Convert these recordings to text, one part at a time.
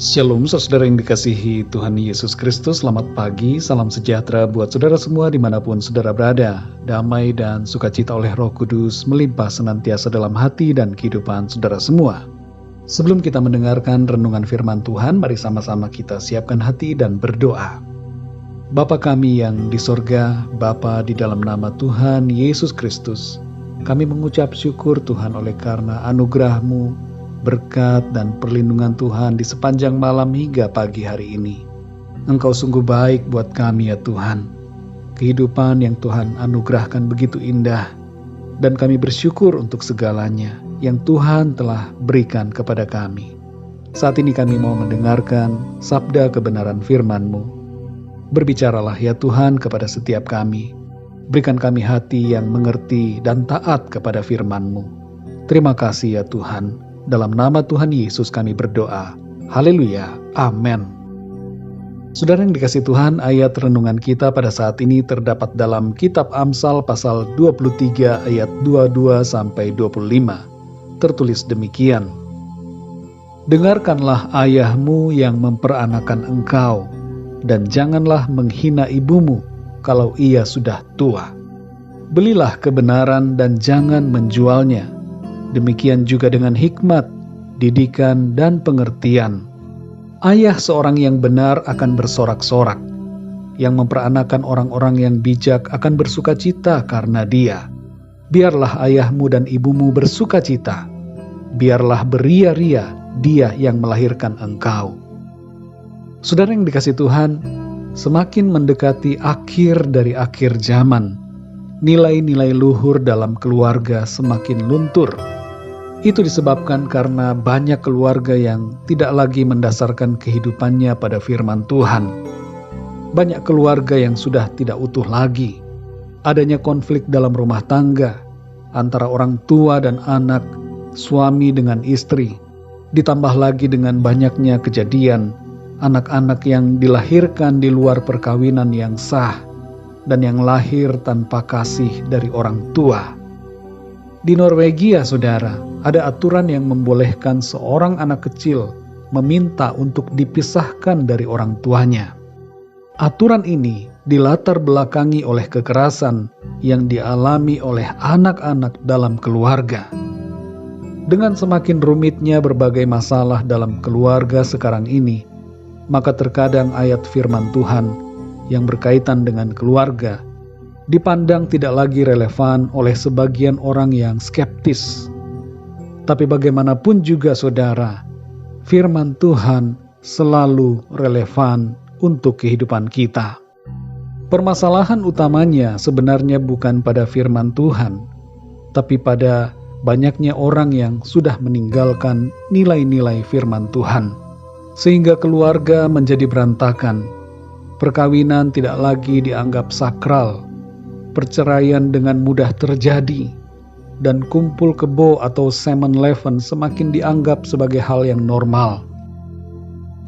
Shalom saudara yang dikasihi Tuhan Yesus Kristus. Selamat pagi, salam sejahtera buat saudara semua dimanapun saudara berada. Damai dan sukacita oleh Roh Kudus melimpah senantiasa dalam hati dan kehidupan saudara semua. Sebelum kita mendengarkan renungan firman Tuhan, mari sama-sama kita siapkan hati dan berdoa. Bapa kami yang di sorga, Bapa di dalam nama Tuhan Yesus Kristus, kami mengucap syukur Tuhan oleh karena anugerah-Mu, berkat dan perlindungan Tuhan di sepanjang malam hingga pagi hari ini. Engkau sungguh baik buat kami ya Tuhan. Kehidupan yang Tuhan anugerahkan begitu indah, dan kami bersyukur untuk segalanya yang Tuhan telah berikan kepada kami. Saat ini kami mau mendengarkan sabda kebenaran firman-Mu. Berbicaralah ya Tuhan kepada setiap kami. Berikan kami hati yang mengerti dan taat kepada firman-Mu. Terima kasih ya Tuhan. Dalam nama Tuhan Yesus kami berdoa. Haleluya. Amin. Saudara yang dikasihi Tuhan, ayat renungan kita pada saat ini terdapat dalam kitab Amsal pasal 23 ayat 22-25. Tertulis demikian. Dengarkanlah ayahmu yang memperanakan engkau, dan janganlah menghina ibumu kalau ia sudah tua. Belilah kebenaran dan jangan menjualnya. Demikian juga dengan hikmat, didikan, dan pengertian. Ayah seorang yang benar akan bersorak-sorak. Yang memperanakan orang-orang yang bijak akan bersukacita karena dia. Biarlah ayahmu dan ibumu bersukacita. Biarlah beria-ria dia yang melahirkan engkau. Saudara yang dikasihi Tuhan, semakin mendekati akhir dari akhir zaman, nilai-nilai luhur dalam keluarga semakin luntur. Itu disebabkan karena banyak keluarga yang tidak lagi mendasarkan kehidupannya pada firman Tuhan. Banyak keluarga yang sudah tidak utuh lagi. Adanya konflik dalam rumah tangga antara orang tua dan anak, suami dengan istri. Ditambah lagi dengan banyaknya kejadian anak-anak yang dilahirkan di luar perkawinan yang sah dan yang lahir tanpa kasih dari orang tua. Di Norwegia, saudara, ada aturan yang membolehkan seorang anak kecil meminta untuk dipisahkan dari orang tuanya. Aturan ini dilatar belakangi oleh kekerasan yang dialami oleh anak-anak dalam keluarga. Dengan semakin rumitnya berbagai masalah dalam keluarga sekarang ini, maka terkadang ayat firman Tuhan yang berkaitan dengan keluarga dipandang tidak lagi relevan oleh sebagian orang yang skeptis. Tapi bagaimanapun juga saudara, firman Tuhan selalu relevan untuk kehidupan kita. Permasalahan utamanya sebenarnya bukan pada firman Tuhan, tapi pada banyaknya orang yang sudah meninggalkan nilai-nilai firman Tuhan. Sehingga keluarga menjadi berantakan, perkawinan tidak lagi dianggap sakral, perceraian dengan mudah terjadi, dan kumpul kebo atau 7-Eleven semakin dianggap sebagai hal yang normal.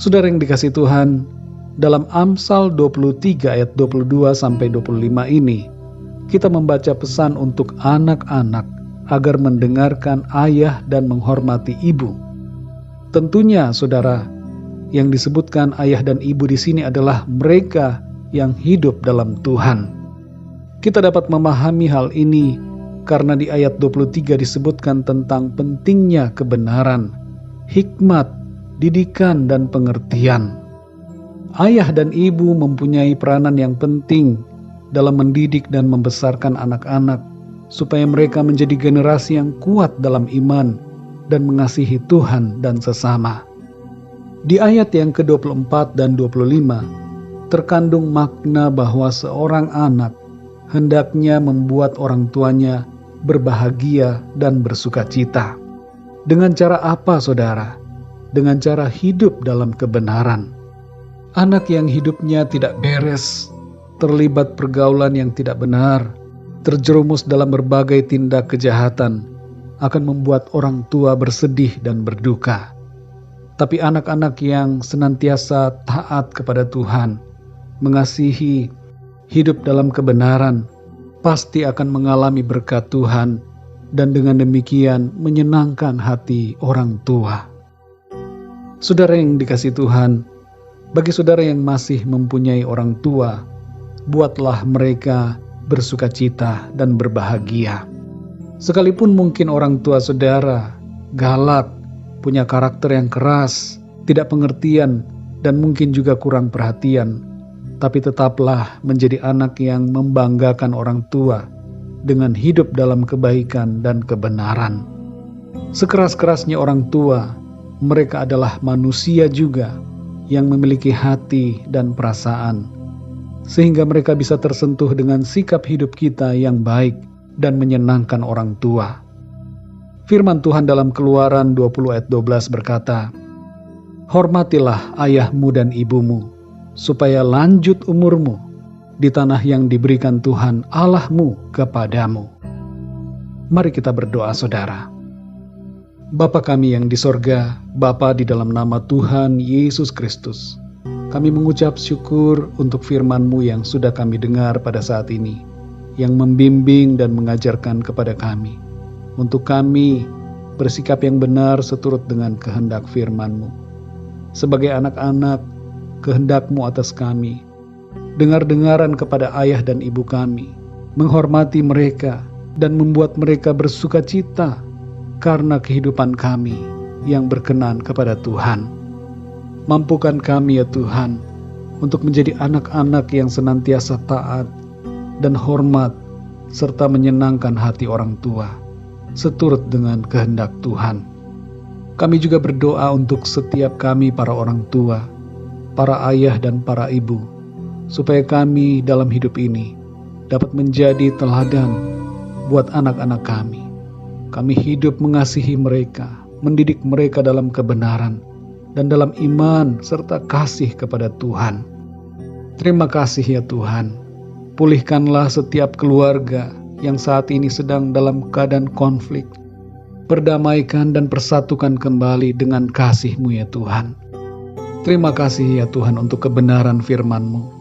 Saudara yang dikasihi Tuhan, dalam Amsal 23 ayat 22-25 ini, kita membaca pesan untuk anak-anak agar mendengarkan ayah dan menghormati ibu. Tentunya saudara, yang disebutkan ayah dan ibu di sini adalah mereka yang hidup dalam Tuhan. Kita dapat memahami hal ini karena di ayat 23 disebutkan tentang pentingnya kebenaran, hikmat, didikan, dan pengertian. Ayah dan ibu mempunyai peranan yang penting dalam mendidik dan membesarkan anak-anak supaya mereka menjadi generasi yang kuat dalam iman dan mengasihi Tuhan dan sesama. Di ayat yang ke-24 dan 25 terkandung makna bahwa seorang anak hendaknya membuat orang tuanya berbahagia dan bersukacita. Dengan cara apa, saudara? Dengan cara hidup dalam kebenaran. Anak yang hidupnya tidak beres, terlibat pergaulan yang tidak benar, terjerumus dalam berbagai tindak kejahatan, akan membuat orang tua bersedih dan berduka. Tapi anak-anak yang senantiasa taat kepada Tuhan, mengasihi, hidup dalam kebenaran, pasti akan mengalami berkat Tuhan dan dengan demikian menyenangkan hati orang tua. Saudara yang dikasihi Tuhan, bagi saudara yang masih mempunyai orang tua, buatlah mereka bersukacita dan berbahagia. Sekalipun mungkin orang tua saudara galak, punya karakter yang keras, tidak pengertian, dan mungkin juga kurang perhatian, tapi tetaplah menjadi anak yang membanggakan orang tua dengan hidup dalam kebaikan dan kebenaran. Sekeras-kerasnya orang tua, mereka adalah manusia juga yang memiliki hati dan perasaan, sehingga mereka bisa tersentuh dengan sikap hidup kita yang baik dan menyenangkan orang tua. Firman Tuhan dalam Keluaran 20 ayat 12 berkata, "Hormatilah ayahmu dan ibumu, supaya lanjut umurmu di tanah yang diberikan Tuhan Allahmu kepadamu." Mari kita berdoa, saudara. Bapa kami yang di sorga, Bapa di dalam nama Tuhan Yesus Kristus, kami mengucap syukur untuk firman-Mu yang sudah kami dengar pada saat ini, yang membimbing dan mengajarkan kepada kami, untuk kami bersikap yang benar seturut dengan kehendak firman-Mu. Sebagai anak-anak, kehendak-Mu atas kami, dengar-dengaran kepada ayah dan ibu kami, menghormati mereka dan membuat mereka bersukacita karena kehidupan kami yang berkenan kepada Tuhan. Mampukan kami ya Tuhan untuk menjadi anak-anak yang senantiasa taat dan hormat serta menyenangkan hati orang tua, seturut dengan kehendak Tuhan. Kami juga berdoa untuk setiap kami para orang tua, para ayah dan para ibu, supaya kami dalam hidup ini dapat menjadi teladan buat anak-anak kami. Kami hidup mengasihi mereka, mendidik mereka dalam kebenaran, dan dalam iman serta kasih kepada Tuhan. Terima kasih ya Tuhan. Pulihkanlah setiap keluarga yang saat ini sedang dalam keadaan konflik. Perdamaikan dan persatukan kembali dengan kasih-Mu ya Tuhan. Terima kasih ya Tuhan untuk kebenaran firman-Mu.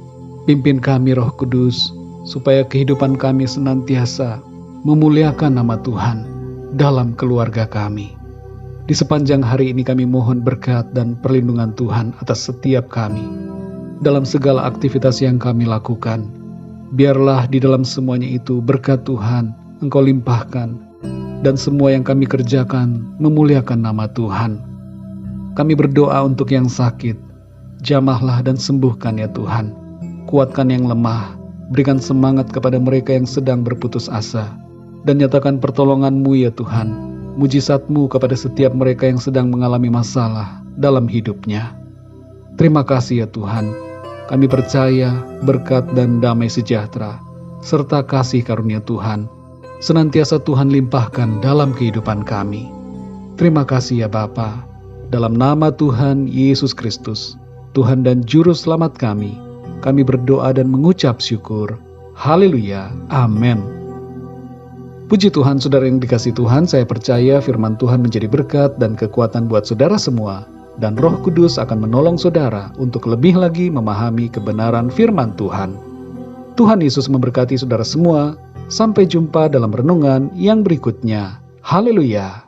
Pimpin kami Roh Kudus, supaya kehidupan kami senantiasa memuliakan nama Tuhan dalam keluarga kami. Di sepanjang hari ini kami mohon berkat dan perlindungan Tuhan atas setiap kami dalam segala aktivitas yang kami lakukan. Biarlah di dalam semuanya itu berkat Tuhan Engkau limpahkan, dan semua yang kami kerjakan memuliakan nama Tuhan. Kami berdoa untuk yang sakit, jamahlah dan sembuhkan ya Tuhan. Kuatkan yang lemah, berikan semangat kepada mereka yang sedang berputus asa, dan nyatakan pertolongan-Mu ya Tuhan, mujizat-Mu kepada setiap mereka yang sedang mengalami masalah dalam hidupnya. Terima kasih ya Tuhan, kami percaya berkat dan damai sejahtera, serta kasih karunia Tuhan, senantiasa Tuhan limpahkan dalam kehidupan kami. Terima kasih ya Bapa, dalam nama Tuhan Yesus Kristus, Tuhan dan Juru Selamat kami berdoa dan mengucap syukur. Haleluya, amin. Puji Tuhan, saudara yang dikasihi Tuhan, saya percaya firman Tuhan menjadi berkat dan kekuatan buat saudara semua, dan Roh Kudus akan menolong saudara untuk lebih lagi memahami kebenaran firman Tuhan. Tuhan Yesus memberkati saudara semua. Sampai jumpa dalam renungan yang berikutnya. Haleluya.